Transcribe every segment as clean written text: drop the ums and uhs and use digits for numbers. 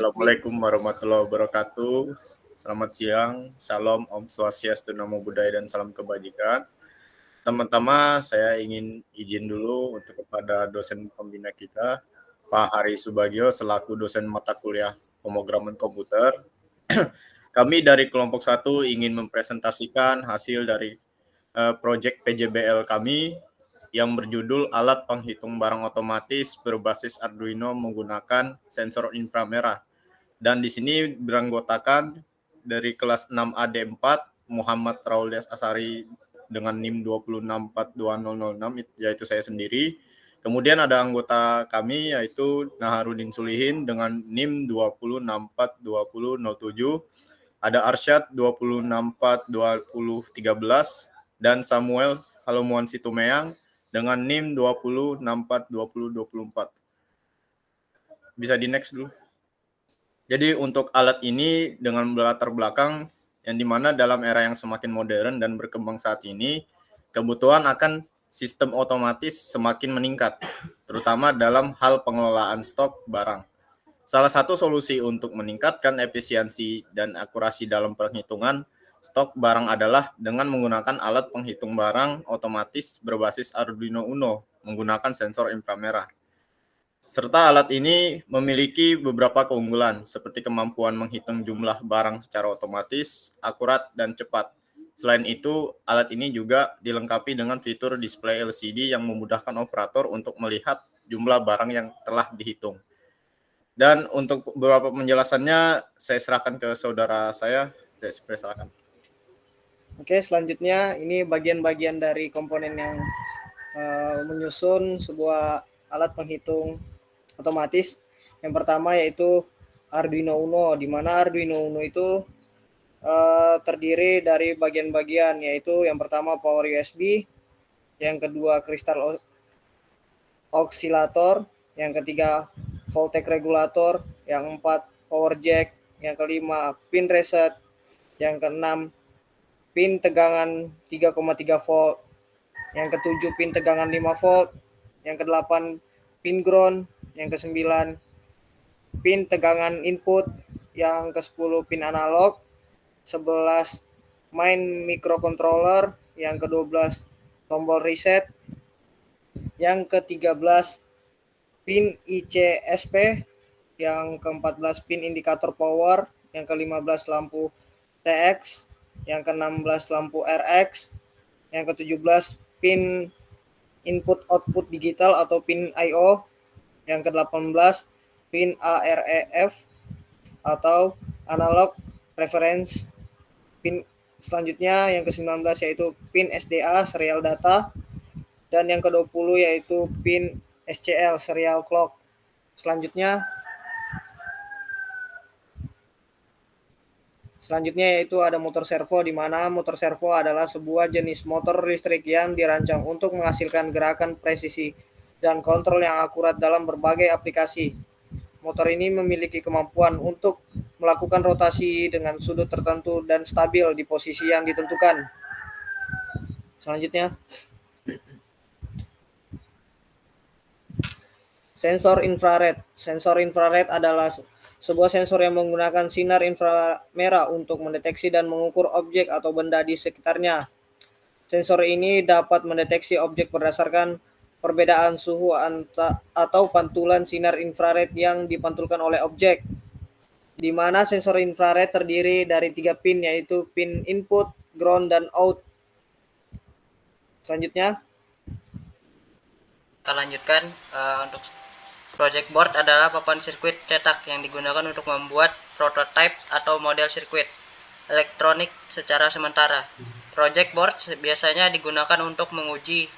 Assalamualaikum warahmatullahi wabarakatuh. Selamat siang, salam, Om Swastiastu, Namo Buddhaya, dan salam kebajikan. Teman-teman, saya ingin izin dulu untuk kepada dosen pembina kita, Pak Hari Subagio, selaku dosen mata kuliah pemrograman komputer. Kami dari kelompok 1 ingin mempresentasikan hasil dari proyek PJBL kami yang berjudul Alat Penghitung Barang Otomatis Berbasis Arduino Menggunakan Sensor Inframerah. Dan di sini beranggotakan dari kelas 6 AD4 Muhammad Raulias Asari dengan NIM 2642006, yaitu saya sendiri. Kemudian ada anggota kami yaitu Naharudin Sulihin dengan NIM 2064207. Ada Arsyad 2064213 dan Samuel Halomuan Situmeang dengan NIM 2064224. Bisa di next dulu. Jadi untuk alat ini dengan latar belakang yang dimana dalam era yang semakin modern dan berkembang saat ini, kebutuhan akan sistem otomatis semakin meningkat, terutama dalam hal pengelolaan stok barang. Salah satu solusi untuk meningkatkan efisiensi dan akurasi dalam penghitungan stok barang adalah dengan menggunakan alat penghitung barang otomatis berbasis Arduino Uno menggunakan sensor inframerah. Serta alat ini memiliki beberapa keunggulan, seperti kemampuan menghitung jumlah barang secara otomatis, akurat, dan cepat. Selain itu, alat ini juga dilengkapi dengan fitur display LCD yang memudahkan operator untuk melihat jumlah barang yang telah dihitung. Dan untuk beberapa penjelasannya, saya serahkan ke saudara saya. Silakan. Oke, selanjutnya ini bagian-bagian dari komponen yang menyusun sebuah alat penghitung otomatis. Yang pertama yaitu Arduino Uno, di mana Arduino Uno itu terdiri dari bagian-bagian, yaitu yang pertama power USB, yang kedua kristal oscillator, yang ketiga voltage regulator, yang empat power jack, yang kelima pin reset, yang keenam pin tegangan 3,3 volt, yang ketujuh pin tegangan 5 volt, yang kedelapan pin ground, yang kesembilan pin tegangan input, yang ke-10 pin analog, 11 main microcontroller, yang ke-12 tombol reset, yang ke-13 pin ICSP, yang ke-14 pin indikator power, yang ke-15 lampu TX, yang ke-16 lampu RX, yang ke-17 pin input output digital atau pin I/O, yang ke-18 pin AREF atau analog reference pin. Selanjutnya yang ke-19 yaitu pin SDA serial data, dan yang ke-20 yaitu pin SCL serial clock. Selanjutnya yaitu ada motor servo, di mana motor servo adalah sebuah jenis motor listrik yang dirancang untuk menghasilkan gerakan presisi dan kontrol yang akurat dalam berbagai aplikasi. Motor ini memiliki kemampuan untuk melakukan rotasi dengan sudut tertentu dan stabil di posisi yang ditentukan. Selanjutnya, sensor infrared. Sensor infrared adalah sebuah sensor yang menggunakan sinar inframerah untuk mendeteksi dan mengukur objek atau benda di sekitarnya. Sensor ini dapat mendeteksi objek berdasarkan perbedaan suhu atau pantulan sinar infrared yang dipantulkan oleh objek, di mana sensor infrared terdiri dari 3 pin, yaitu pin input, ground, dan out. Selanjutnya, kita lanjutkan. Untuk project board adalah papan sirkuit cetak yang digunakan untuk membuat prototipe atau model sirkuit elektronik secara sementara. Project board biasanya digunakan untuk menguji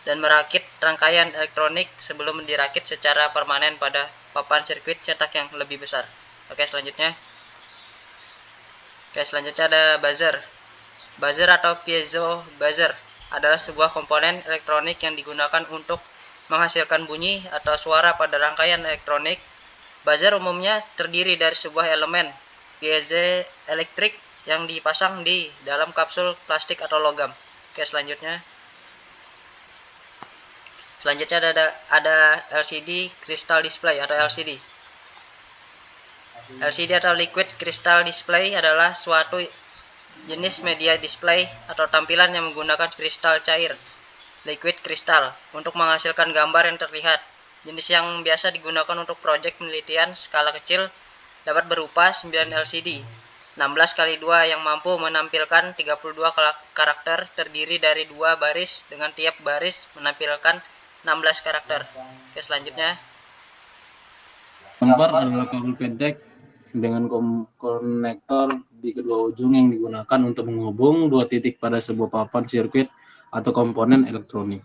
dan merakit rangkaian elektronik sebelum dirakit secara permanen pada papan sirkuit cetak yang lebih besar. Oke, selanjutnya ada buzzer. Buzzer atau piezo buzzer adalah sebuah komponen elektronik yang digunakan untuk menghasilkan bunyi atau suara pada rangkaian elektronik. Buzzer umumnya terdiri dari sebuah elemen piezoelektrik yang dipasang di dalam kapsul plastik atau logam. Oke, selanjutnya ada LCD crystal display atau LCD. LCD atau Liquid Crystal Display adalah suatu jenis media display atau tampilan yang menggunakan kristal cair, liquid kristal, untuk menghasilkan gambar yang terlihat. Jenis yang biasa digunakan untuk proyek penelitian skala kecil dapat berupa 9 LCD, 16x2 yang mampu menampilkan 32 karakter terdiri dari 2 baris dengan tiap baris menampilkan 16 karakter. Oke, selanjutnya. Gambar adalah kabel pendek dengan konektor di kedua ujung yang digunakan untuk menghubung dua titik pada sebuah papan sirkuit atau komponen elektronik.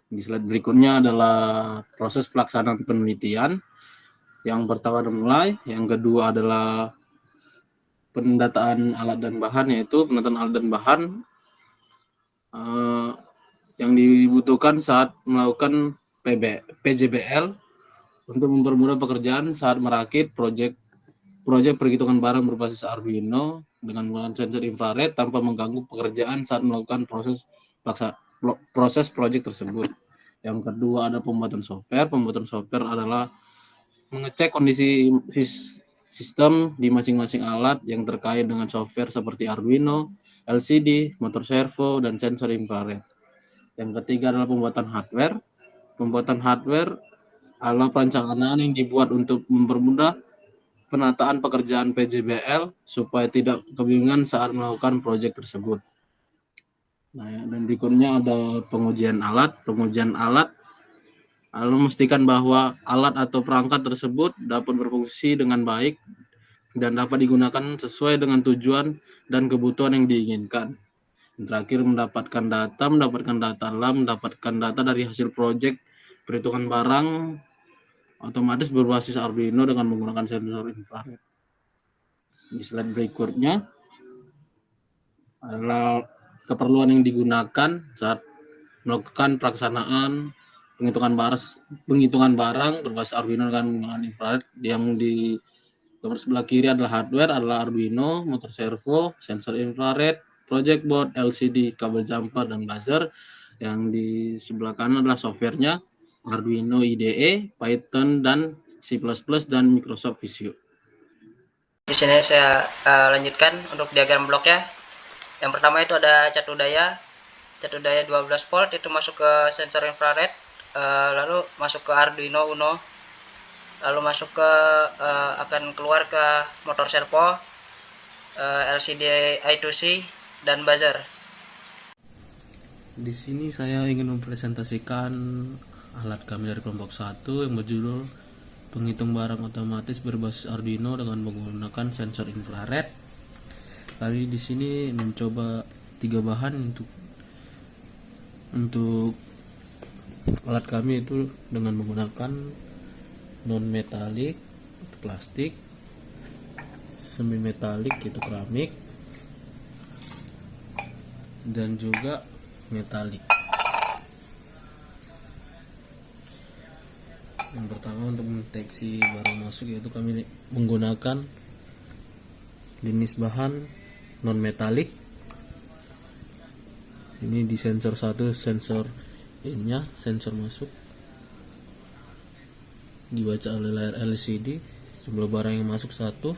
Di slide berikutnya adalah proses pelaksanaan penelitian. Yang pertama dimulai, yang kedua adalah pendataan alat dan bahan, yaitu pendataan alat dan bahan yang dibutuhkan saat melakukan PJBL untuk mempermudah pekerjaan saat merakit proyek perhitungan barang berbasis Arduino dengan menggunakan sensor infrared tanpa mengganggu pekerjaan saat melakukan proses proyek tersebut. Yang kedua ada pembuatan software. Pembuatan software adalah mengecek kondisi sistem di masing-masing alat yang terkait dengan software seperti Arduino, LCD, motor servo, dan sensor infrared. Yang ketiga adalah pembuatan hardware. Pembuatan hardware adalah perencanaan yang dibuat untuk mempermudah penataan pekerjaan PJBL supaya tidak kebingungan saat melakukan proyek tersebut. Nah, dan berikutnya ada pengujian alat. Pengujian alat lalu memastikan bahwa alat atau perangkat tersebut dapat berfungsi dengan baik dan dapat digunakan sesuai dengan tujuan dan kebutuhan yang diinginkan. Dan terakhir mendapatkan data dari hasil proyek perhitungan barang otomatis berbasis Arduino dengan menggunakan sensor infrared. Di slide berikutnya adalah keperluan yang digunakan saat melakukan pelaksanaan penghitungan barang berbasis Arduino dengan menggunakan infrared. Yang di gambar sebelah kiri adalah hardware, adalah Arduino, motor servo, sensor infrared, project board, LCD, kabel jumper, dan buzzer. Yang di sebelah kanan adalah softwarenya, Arduino IDE, Python, dan C++, dan Microsoft Visio. Di sini saya lanjutkan untuk diagram bloknya. Yang pertama itu ada cat daya 12 volt, itu masuk ke sensor infrared, lalu masuk ke Arduino Uno, lalu masuk ke akan keluar ke motor servo, LCD I2C, dan buzzer. Di sini saya ingin mempresentasikan alat kami dari kelompok 1 yang berjudul penghitung barang otomatis berbasis Arduino dengan menggunakan sensor infrared. Kami di sini mencoba 3 bahan untuk alat kami itu dengan menggunakan non metalik itu plastik, semi metalik itu keramik, dan juga metalik. Yang pertama untuk mendeteksi barang masuk yaitu kami menggunakan jenis bahan non metalik. Ini di sensor 1 sensor in-nya, sensor masuk dibaca oleh layar LCD jumlah barang yang masuk 1, 2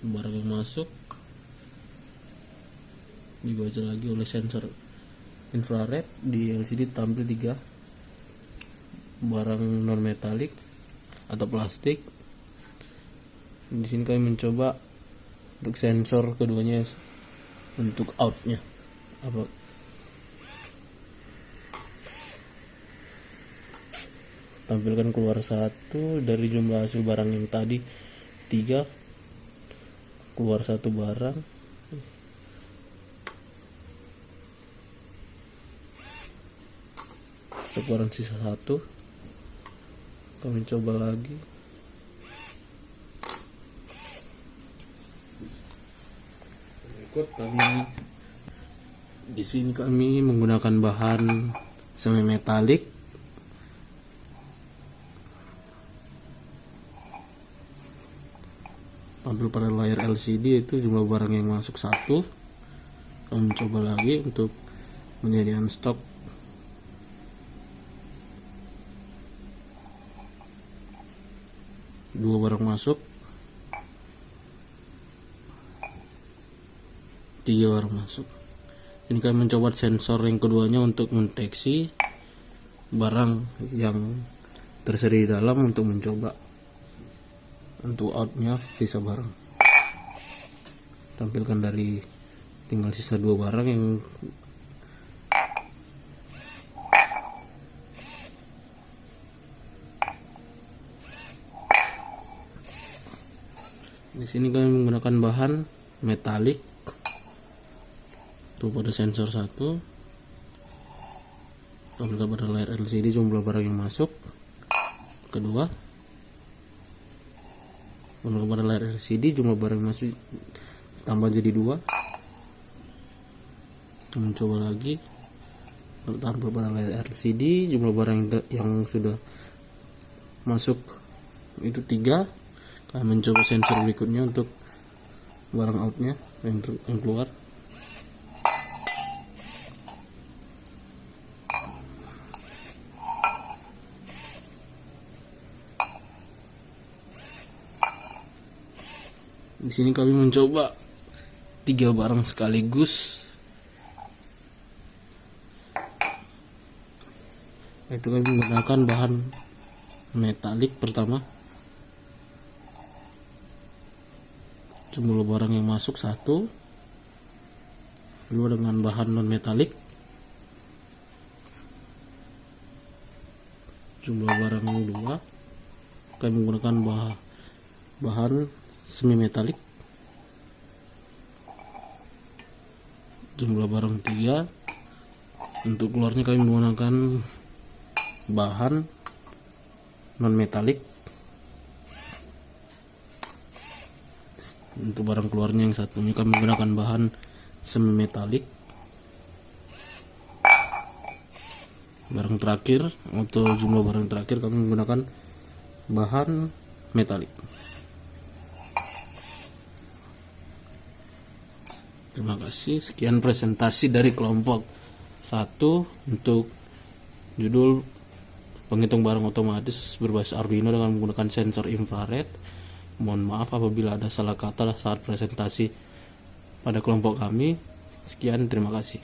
barang yang masuk dibaca lagi oleh sensor infrared. Di LCD tampil 3 barang non metalik atau plastik. Di sini kami mencoba untuk sensor keduanya untuk outnya tampilkan keluar 1 dari jumlah hasil barang yang tadi 3, keluar 1 barang. Barang sisa 1, kami coba lagi. Berikut kami di sini kami menggunakan bahan semi metalik. Tampil pada layar LCD itu jumlah barang yang masuk 1. Kami coba lagi untuk penyediaan stok. 2 barang masuk, 3 barang masuk. Ini kami mencoba sensor yang keduanya untuk mendeteksi barang yang tersedia di dalam untuk mencoba untuk outnya sisa barang. Tampilkan dari tinggal sisa 2 barang yang di sini kami menggunakan bahan metalik. Tuh pada sensor 1, tampilkan pada layar LCD jumlah barang yang masuk. Kedua, tampilkan pada layar LCD jumlah barang yang masuk tambah jadi 2. Mencoba lagi, tampil pada layar LCD jumlah barang yang sudah masuk itu 3. Kami mencoba sensor berikutnya untuk barang outnya yang keluar. Di sini kami mencoba 3 barang sekaligus. Itu kami menggunakan bahan metalik pertama. Jumlah barang yang masuk 1. Kedua dengan bahan non metalik. Jumlah barang 2. Kami menggunakan bahan semi metalik. Jumlah barang 3. Untuk keluarnya kami menggunakan bahan non metalik. Untuk barang keluarnya yang satunya kami menggunakan bahan semi metalik. Barang terakhir, untuk jumlah barang terakhir kami menggunakan bahan metalik. Terima kasih. Sekian presentasi dari kelompok 1 untuk judul penghitung barang otomatis berbasis Arduino dengan menggunakan sensor infrared. Mohon maaf apabila ada salah kata saat presentasi pada kelompok kami. Sekian, terima kasih.